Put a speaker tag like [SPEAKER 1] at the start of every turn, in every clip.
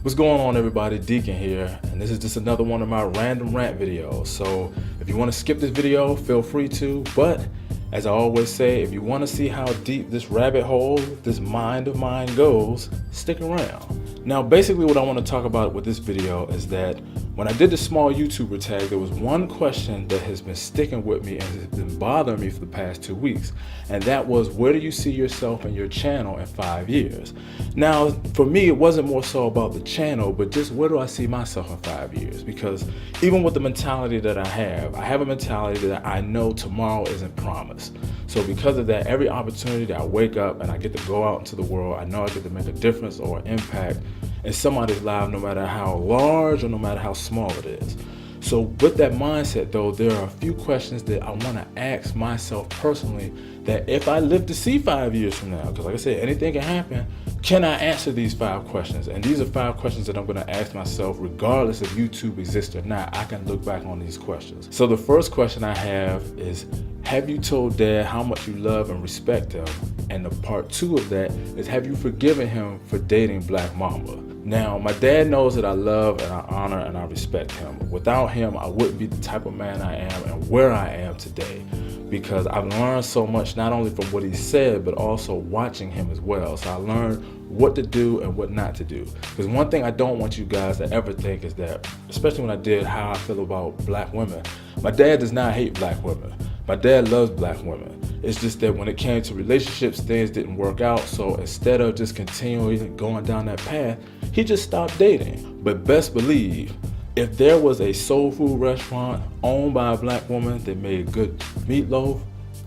[SPEAKER 1] What's going on, everybody? Deacon here, and this is just another one of my random rant videos. So if you want to skip this video, feel free to, but as I always say, if you want to see how deep this rabbit hole, this mind of mine goes, stick around. Now, basically what I want to talk about with this video is that when I did the small YouTuber tag, there was one question that has been sticking with me and has been bothering me for the past 2 weeks. And that was, where do you see yourself and your channel in 5 years? Now, for me, it wasn't more so about the channel, but just where do I see myself in 5 years? Because even with the mentality that I have a mentality that I know tomorrow isn't promised. So because of that, every opportunity that I wake up and I get to go out into the world, I know I get to make a difference or an impact in somebody's life, no matter how large or no matter how small it is. So with that mindset though, there are a few questions that I want to ask myself personally, that if I live to see 5 years from now, because like I said, anything can happen, can I answer these 5 questions? And these are 5 questions that I'm going to ask myself regardless if YouTube exists or not. I can look back on these questions. So the first question I have is, have you told Dad how much you love and respect him? And the part 2 of that is, have you forgiven him for dating Black Mamba? Now, my dad knows that I love and I honor and I respect him. Without him, I wouldn't be the type of man I am and where I am today, because I've learned so much, not only from what he said, but also watching him as well. So I learned what to do and what not to do. Because one thing I don't want you guys to ever think is that, especially when I did how I feel about Black women, my dad does not hate Black women. My dad loves Black women. It's just that when it came to relationships, things didn't work out. So instead of just continuing going down that path, he just stopped dating. But best believe, if there was a soul food restaurant owned by a Black woman that made good meatloaf,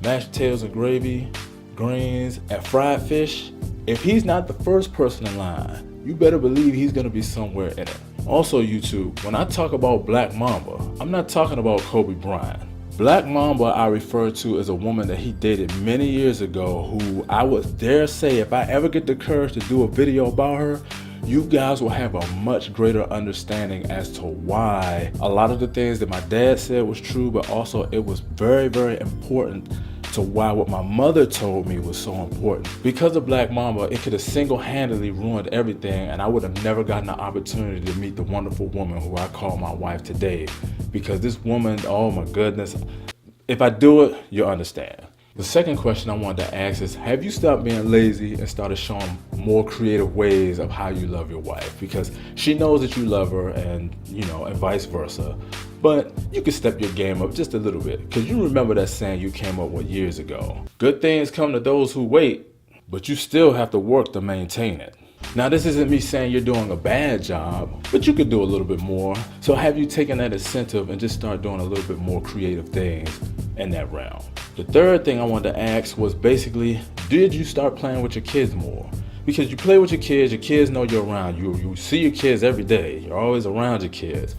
[SPEAKER 1] mashed potatoes and gravy, greens, and fried fish, if he's not the first person in line, you better believe he's gonna be somewhere in it. Also, YouTube, when I talk about Black Mamba, I'm not talking about Kobe Bryant. Black Mamba I refer to as a woman that he dated many years ago, who I would dare say, if I ever get the courage to do a video about her, you guys will have a much greater understanding as to why a lot of the things that my dad said was true, but also it was very, very important to why what my mother told me was so important. Because of Black Mamba, it could have single-handedly ruined everything, and I would have never gotten the opportunity to meet the wonderful woman who I call my wife today. Because this woman, oh my goodness, if I do it, you'll understand. The second question I wanted to ask is, have you stopped being lazy and started showing more creative ways of how you love your wife? Because she knows that you love her, and and vice versa. But you can step your game up just a little bit, because you remember that saying you came up with years ago. Good things come to those who wait, but you still have to work to maintain it. Now, this isn't me saying you're doing a bad job, but you could do a little bit more. So have you taken that incentive and just start doing a little bit more creative things in that realm? The third thing I wanted to ask was basically, did you start playing with your kids more? Because you play with your kids know you're around. You see your kids every day. You're always around your kids.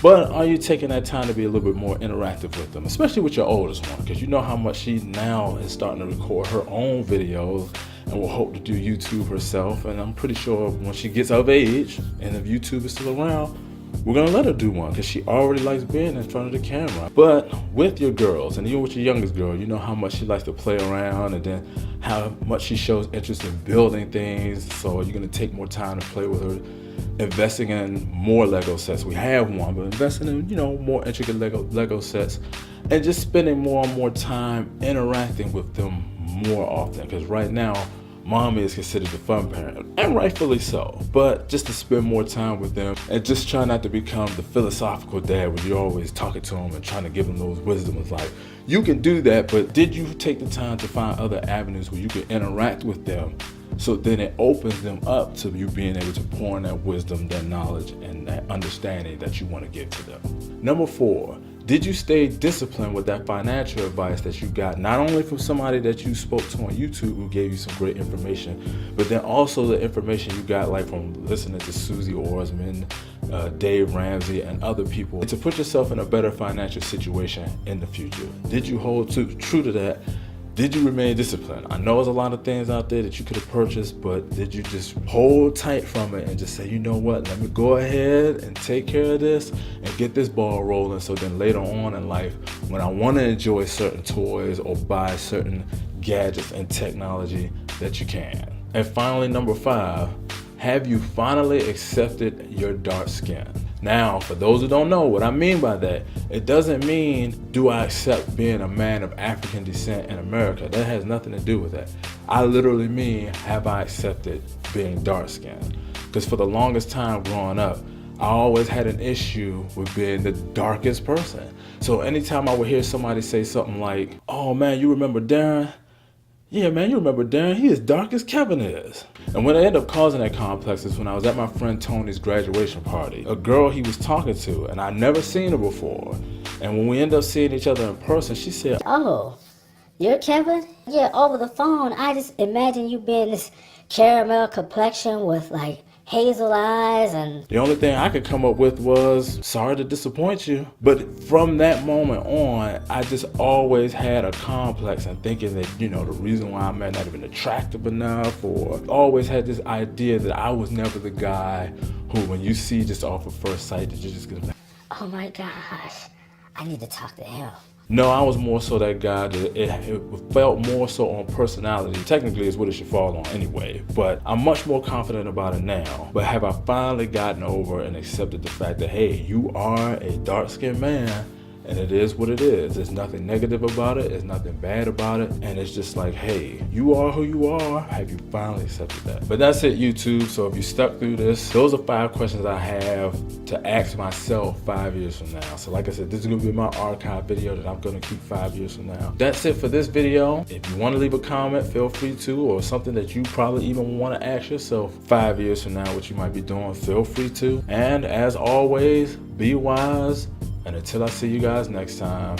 [SPEAKER 1] But are you taking that time to be a little bit more interactive with them, especially with your oldest one? Because you know how much she now is starting to record her own videos and will hope to do YouTube herself. And I'm pretty sure when she gets of age, and if YouTube is still around, we're gonna let her do one, because she already likes being in front of the camera. But with your girls, and even with your youngest girl, you know how much she likes to play around, and then how much she shows interest in building things. So you're gonna take more time to play with her, investing in more Lego sets. We have one, but investing in more intricate Lego sets, and just spending more and more time interacting with them more often. Because right now, Mommy is considered the fun parent, and rightfully so. But just to spend more time with them, and just try not to become the philosophical dad where you're always talking to them and trying to give them those wisdom of life. You can do that, but did you take the time to find other avenues where you can interact with them, so then it opens them up to you being able to pour in that wisdom, that knowledge, and that understanding that you want to give to them? Number 4, did you stay disciplined with that financial advice that you got, not only from somebody that you spoke to on YouTube who gave you some great information, but then also the information you got like from listening to Susie Orsman, Dave Ramsey, and other people, to put yourself in a better financial situation in the future? Did you hold true to that? Did you remain disciplined? I know there's a lot of things out there that you could have purchased, but did you just hold tight from it and just say, you know what, let me go ahead and take care of this and get this ball rolling, so then later on in life, when I want to enjoy certain toys or buy certain gadgets and technology, that you can? And finally, number 5, Have you finally accepted your dark skin? Now, for those who don't know what I mean by that, it doesn't mean do I accept being a man of African descent in America. That has nothing to do with that. I literally mean, have I accepted being dark skinned? Because for the longest time growing up, I always had an issue with being the darkest person. So anytime I would hear somebody say something like, oh man, you remember Darren? Yeah, man, you remember Darren? He is dark as Kevin is. And what ended up causing that complex is when I was at my friend Tony's graduation party. A girl he was talking to, and I'd never seen her before. And when we ended up seeing each other in person, she said,
[SPEAKER 2] oh, you're Kevin? Yeah, over the phone, I just imagine you being this caramel complexion with like hazel eyes and...
[SPEAKER 1] The only thing I could come up with was, sorry to disappoint you. But from that moment on, I just always had a complex and thinking that, the reason why I might not have been attractive enough, or always had this idea that I was never the guy who, when you see just off of first sight, that you're just gonna be like,
[SPEAKER 2] oh my gosh, I need to talk to him.
[SPEAKER 1] No, I was more so that guy that it felt more so on personality. Technically, it's what it should fall on anyway, but I'm much more confident about it now. But have I finally gotten over and accepted the fact that, hey, you are a dark-skinned man, and it is what it is. There's nothing negative about it. There's nothing bad about it. And it's just like, hey, you are who you are. Have you finally accepted that? But that's it, YouTube. So if you stuck through this, those are 5 questions I have to ask myself 5 years from now. So like I said, this is gonna be my archive video that I'm gonna keep 5 years from now. That's it for this video. If you wanna leave a comment, feel free to, or something that you probably even wanna ask yourself 5 years from now, what you might be doing, feel free to. And as always, be wise. And until I see you guys next time,